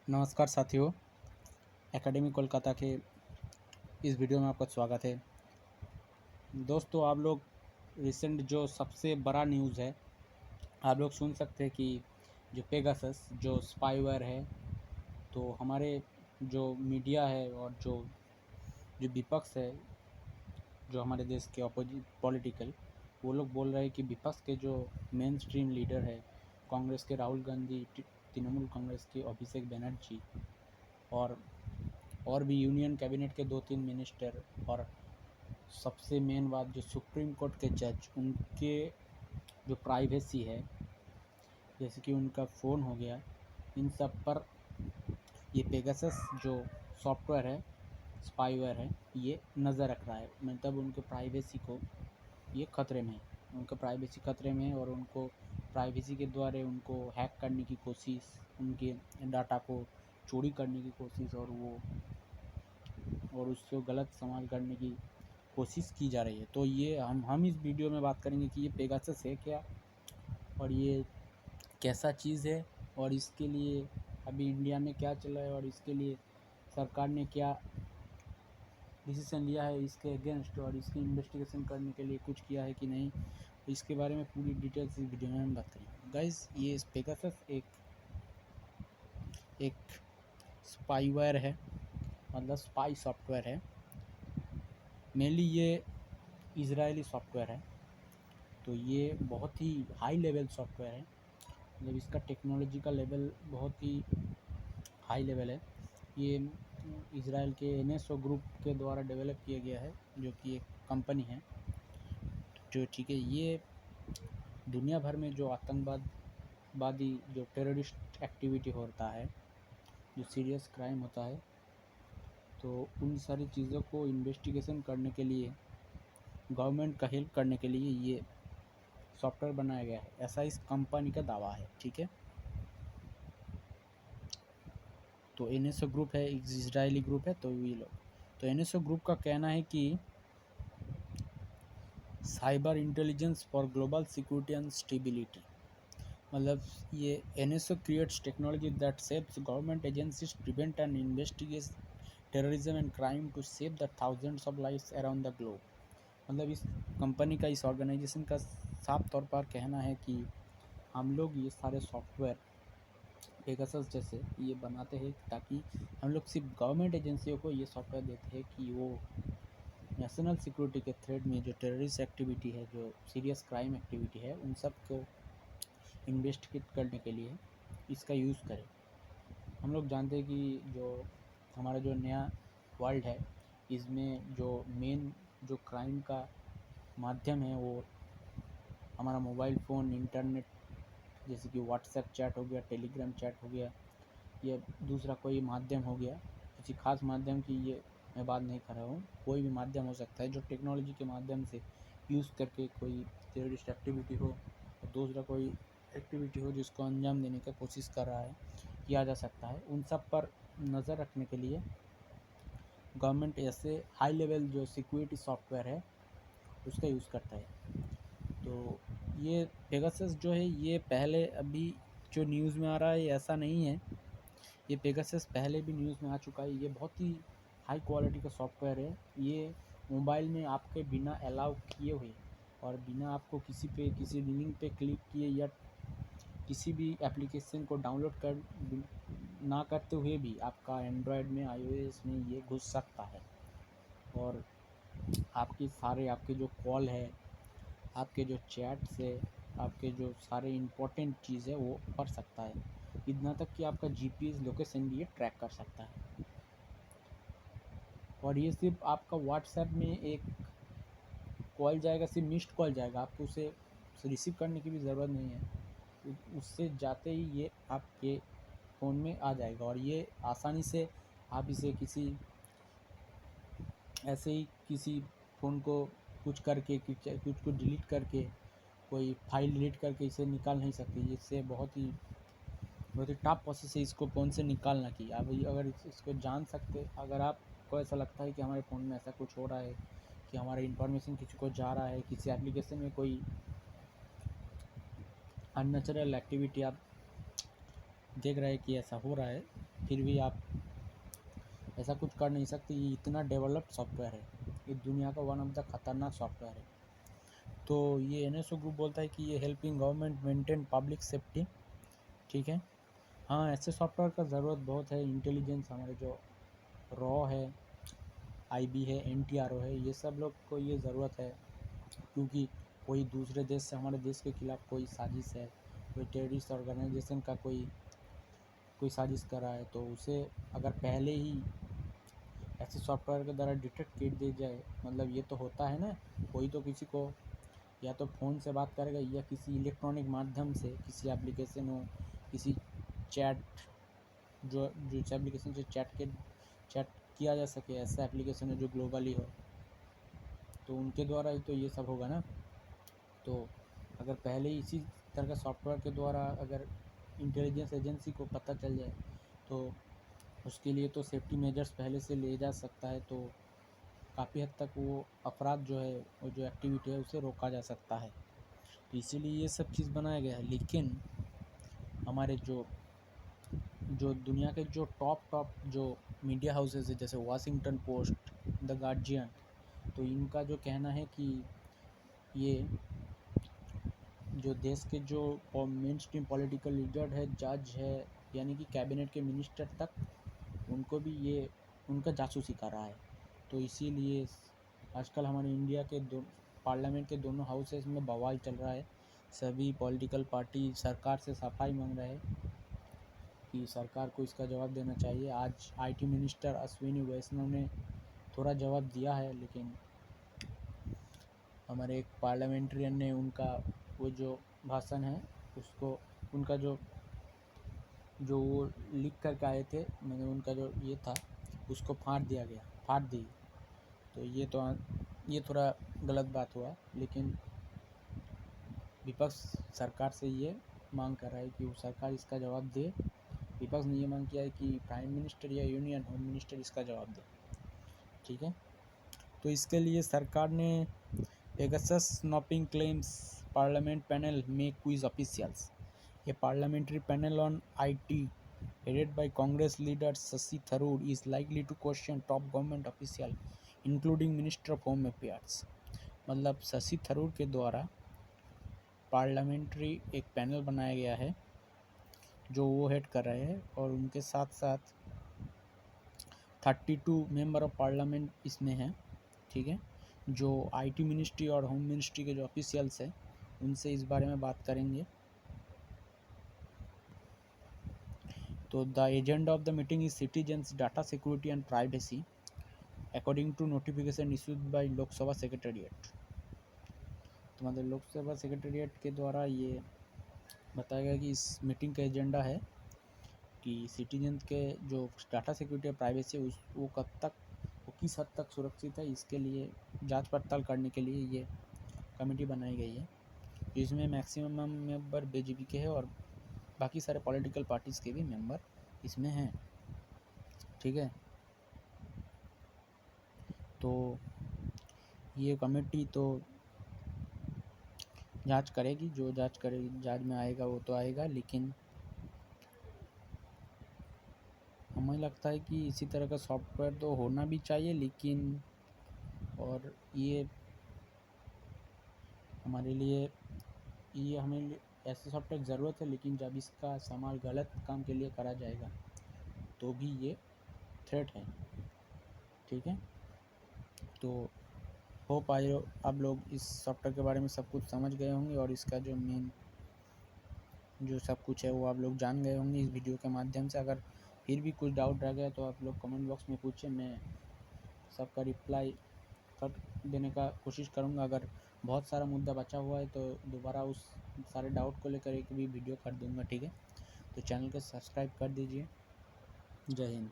नमस्कार साथियों, एकेडमी कोलकाता के इस वीडियो में आपका स्वागत है। दोस्तों, आप लोग रिसेंट जो सबसे बड़ा न्यूज़ है, आप लोग सुन सकते हैं कि जो पेगासस जो स्पाईवेयर है, तो हमारे जो मीडिया है और जो जो विपक्ष है, जो हमारे देश के अपोजिट पॉलिटिकल, वो लोग बोल रहे हैं कि विपक्ष के जो मेन स्ट्रीम लीडर है, कांग्रेस के राहुल गांधी, तृणमूल कांग्रेस के अभिषेक बनर्जी और भी यूनियन कैबिनेट के 2-3 मिनिस्टर और सबसे मेन बात जो सुप्रीम कोर्ट के जज, उनके जो प्राइवेसी है, जैसे कि उनका फ़ोन हो गया, इन सब पर ये पेगासस जो सॉफ्टवेयर है, स्पाईवेयर है, ये नज़र रख रहा है। मतलब उनके प्राइवेसी को ये खतरे में है, उनका प्राइवेसी खतरे में है और उनको प्राइवेसी के द्वारा उनको हैक करने की कोशिश, उनके डाटा को चोरी करने की कोशिश और उससे गलत इस्तेमाल करने की कोशिश की जा रही है। तो ये हम इस वीडियो में बात करेंगे कि ये पेगासस है क्या और ये कैसा चीज़ है और इसके लिए अभी इंडिया में क्या चल रहा है और इसके लिए सरकार ने क्या डिसीजन लिया है इसके अगेंस्ट और इसकी इन्वेस्टिगेशन करने के लिए कुछ किया है कि नहीं, इसके बारे में पूरी डिटेल्स इस वीडियो में हम बात करेंगे। गाइस, ये पेगासस एक स्पाईवेयर है, मतलब स्पाई सॉफ्टवेयर है। मेनली ये इजरायली सॉफ्टवेयर है, तो ये बहुत ही हाई लेवल सॉफ्टवेयर है। मतलब इसका टेक्नोलॉजी का लेवल बहुत ही हाई लेवल है। ये इज़राइल के एनएसओ ग्रुप के द्वारा डेवलप किया गया है, जो कि एक कंपनी है जो, ठीक है, ये दुनिया भर में जो आतंकवादी जो टेररिस्ट एक्टिविटी होता है, जो सीरियस क्राइम होता है, तो उन सारी चीज़ों को इन्वेस्टिगेशन करने के लिए, गवर्नमेंट का हेल्प करने के लिए ये सॉफ्टवेयर बनाया गया है, ऐसा इस कंपनी का दावा है। ठीक है, तो एनएसओ ग्रुप है, इजरायली ग्रुप है, तो ये लोग, तो एनएसओ ग्रुप का कहना है कि cyber intelligence for global security and stability, मतलब ये NSO creates technology that saves government agencies prevent and investigate terrorism and crime to save the thousands of lives around the globe. मतलब इस company का, इस ऑर्गेनाइजेशन का साफ तौर पर कहना है कि हम लोग ये सारे सॉफ्टवेयर पेगासस जैसे ये बनाते हैं ताकि हम लोग सिर्फ गवर्नमेंट एजेंसियों को ये सॉफ्टवेयर देते हैं कि वो नेशनल सिक्योरिटी के थ्रेड में जो टेररिस्ट एक्टिविटी है, जो सीरियस क्राइम एक्टिविटी है, उन सब को इन्वेस्टिगेट करने के लिए इसका यूज़ करें। हम लोग जानते हैं कि जो हमारा जो नया वर्ल्ड है, इसमें जो मेन जो क्राइम का माध्यम है वो हमारा मोबाइल फ़ोन, इंटरनेट, जैसे कि व्हाट्सएप चैट हो गया, टेलीग्राम चैट हो गया, या दूसरा कोई माध्यम हो गया, किसी खास माध्यम की ये मैं बात नहीं कर रहा हूँ, कोई भी माध्यम हो सकता है जो टेक्नोलॉजी के माध्यम से यूज़ करके कोई टेररिस्ट एक्टिविटी हो और दूसरा कोई एक्टिविटी हो जिसको अंजाम देने का कोशिश कर रहा है, किया जा सकता है। उन सब पर नज़र रखने के लिए गवर्नमेंट ऐसे हाई लेवल जो सिक्योरिटी सॉफ्टवेयर है उसका यूज़ करता है। तो ये पेगासस जो है, ये पहले अभी जो न्यूज़ में आ रहा है ऐसा नहीं है, ये पेगासस पहले भी न्यूज़ में आ चुका है। ये बहुत ही हाई क्वालिटी का सॉफ्टवेयर है। ये मोबाइल में आपके बिना अलाउ किए हुए और बिना आपको किसी लिंक पे क्लिक किए या किसी भी एप्लीकेशन को डाउनलोड कर ना करते हुए भी आपका एंड्रॉयड में, आईओएस में ये घुस सकता है और आपके जो कॉल है, आपके जो चैट्स है, आपके जो सारे इम्पोर्टेंट चीज़ है वो पढ़ सकता है। इतना तक कि आपका जीपीएस लोकेशन भी ये ट्रैक कर सकता है। और ये सिर्फ आपका व्हाट्सएप में एक कॉल जाएगा, सिर्फ मिस्ड कॉल जाएगा, आपको उसे रिसीव करने की भी ज़रूरत नहीं है। उससे जाते ही ये आपके फ़ोन में आ जाएगा और ये आसानी से आप इसे ऐसे ही किसी फ़ोन को कुछ करके, कुछ को डिलीट करके, कोई फाइल डिलीट करके इसे निकाल नहीं सकते। इससे बहुत ही टफ प्रोसेस है इसको फ़ोन से निकालना की। आप अगर इसको जान सकते, अगर आपको ऐसा लगता है कि हमारे फ़ोन में ऐसा कुछ हो रहा है कि हमारा इन्फॉर्मेशन किसी को जा रहा है, किसी एप्लीकेशन में कोई अननेचुरल एक्टिविटी आप देख रहे हैं कि ऐसा हो रहा है, फिर भी आप ऐसा कुछ कर नहीं सकते। ये इतना डेवलप्ड सॉफ्टवेयर है, ये दुनिया का वन ऑफ द खतरनाक सॉफ्टवेयर है। तो ये एनएसओ ग्रुप बोलता है कि ये helping government maintain public safety. ठीक है, हाँ ऐसे सॉफ्टवेयर का ज़रूरत बहुत है। इंटेलिजेंस हमारे जो रॉ है, आईबी है, एनटीआरओ है, ये सब लोग को ये ज़रूरत है, क्योंकि कोई दूसरे देश से हमारे देश के खिलाफ कोई साजिश है, कोई टेररिस्ट ऑर्गेनाइजेशन का कोई साजिश कर रहा है, तो उसे अगर पहले ही ऐसे सॉफ्टवेयर के द्वारा डिटेक्ट कर दी जाए, मतलब ये तो होता है ना, कोई तो किसी को या तो फ़ोन से बात करेगा या किसी इलेक्ट्रॉनिक माध्यम से, किसी एप्लीकेशन हो, किसी चैट जो जिस एप्लीकेशन से चैट किया जा सके, ऐसा एप्लीकेशन है जो ग्लोबली हो, तो उनके द्वारा ही तो ये सब होगा ना। तो अगर पहले ही इसी तरह का सॉफ्टवेयर के द्वारा अगर इंटेलिजेंस एजेंसी को पता चल जाए, तो उसके लिए तो सेफ्टी मेजर्स पहले से ले जा सकता है, तो काफ़ी हद तक वो अपराध जो है, वो जो एक्टिविटी है, उसे रोका जा सकता है। तो इसीलिए ये सब चीज़ बनाया गया है। लेकिन हमारे जो दुनिया के जो टॉप जो मीडिया हाउसेस है, जैसे वाशिंगटन पोस्ट, द गार्जियन, तो इनका जो कहना है कि ये जो देश के जो मेन स्ट्रीम पॉलिटिकल लीडर है, जज है, यानी कि कैबिनेट के मिनिस्टर तक, उनको भी ये उनका जासूसी कर रहा है। तो इसीलिए आजकल हमारे इंडिया के पार्लियामेंट के दोनों हाउसेस में बवाल चल रहा है। सभी पॉलिटिकल पार्टी सरकार से सफाई मांग रहे हैं कि सरकार को इसका जवाब देना चाहिए। आज आईटी मिनिस्टर अश्विनी वैष्णव ने थोड़ा जवाब दिया है, लेकिन हमारे एक पार्लियामेंट्रियन ने उनका वो जो भाषण है उसको, उनका जो वो लिख करके आए थे, मैंने उनका जो ये था उसको फाड़ दी। तो ये थोड़ा गलत बात हुआ। लेकिन विपक्ष सरकार से ये मांग कर रहा है कि वो सरकार इसका जवाब दे। विपक्ष ने ये मांग किया है कि प्राइम मिनिस्टर या यूनियन होम मिनिस्टर इसका जवाब दे। ठीक है, तो इसके लिए सरकार ने पेगासस स्नॉपिंग क्लेम्स पार्लियामेंट पैनल में quiz officials, A parliamentary panel on IT headed by Congress leader Shashi Tharoor is likely to question top government official including Minister of Home Affairs। मतलब शशि थरूर के द्वारा पार्लियामेंट्री एक पैनल बनाया गया है जो वो हेड कर रहे हैं, और उनके साथ साथ 32 मेंबर ऑफ पार्लियामेंट इसमें हैं। ठीक है, जो आईटी मिनिस्ट्री और होम मिनिस्ट्री के जो ऑफिशियल्स हैं उनसे इस बारे में बात करेंगे। तो the agenda of the meeting is citizens data security and privacy according to notification issued by Lok Sabha secretariat. तो मतलब लोकसभा सेक्रेटेरिएट के द्वारा ये बताया गया कि इस मीटिंग का एजेंडा है कि सिटीजन के जो डाटा सिक्योरिटी और प्राइवेसी वो कब तक, वो किस हद तक सुरक्षित है, इसके लिए जांच पड़ताल करने के लिए ये कमेटी बनाई गई है। जिसमें मैक्सिमम मेंबर बीजेपी के हैं और बाकी सारे पॉलिटिकल पार्टीज़ के भी मेंबर इसमें हैं। ठीक है, तो ये कमेटी तो जांच करेगी, जो जांच करेगी, जांच में आएगा वो तो आएगा। लेकिन हमें लगता है कि इसी तरह का सॉफ्टवेयर तो होना भी चाहिए, लेकिन और ये हमारे लिए, ये हमें ऐसे सॉफ्टवेयर की ज़रूरत है, लेकिन जब इसका इस्तेमाल गलत काम के लिए करा जाएगा तो भी ये थ्रेट है। ठीक है, तो होप आप लोग इस सॉफ्टवेयर के बारे में सब कुछ समझ गए होंगे, और इसका जो मेन जो सब कुछ है वो आप लोग जान गए होंगे इस वीडियो के माध्यम से। अगर फिर भी कुछ डाउट रह गया तो आप लोग कमेंट बॉक्स में पूछें, मैं सबका रिप्लाई कर देने का कोशिश करूँगा। अगर बहुत सारा मुद्दा बचा हुआ है तो दोबारा उस सारे डाउट को लेकर एक भी वीडियो कर दूँगा। ठीक है, तो चैनल को सब्सक्राइब कर दीजिए। जय हिंद।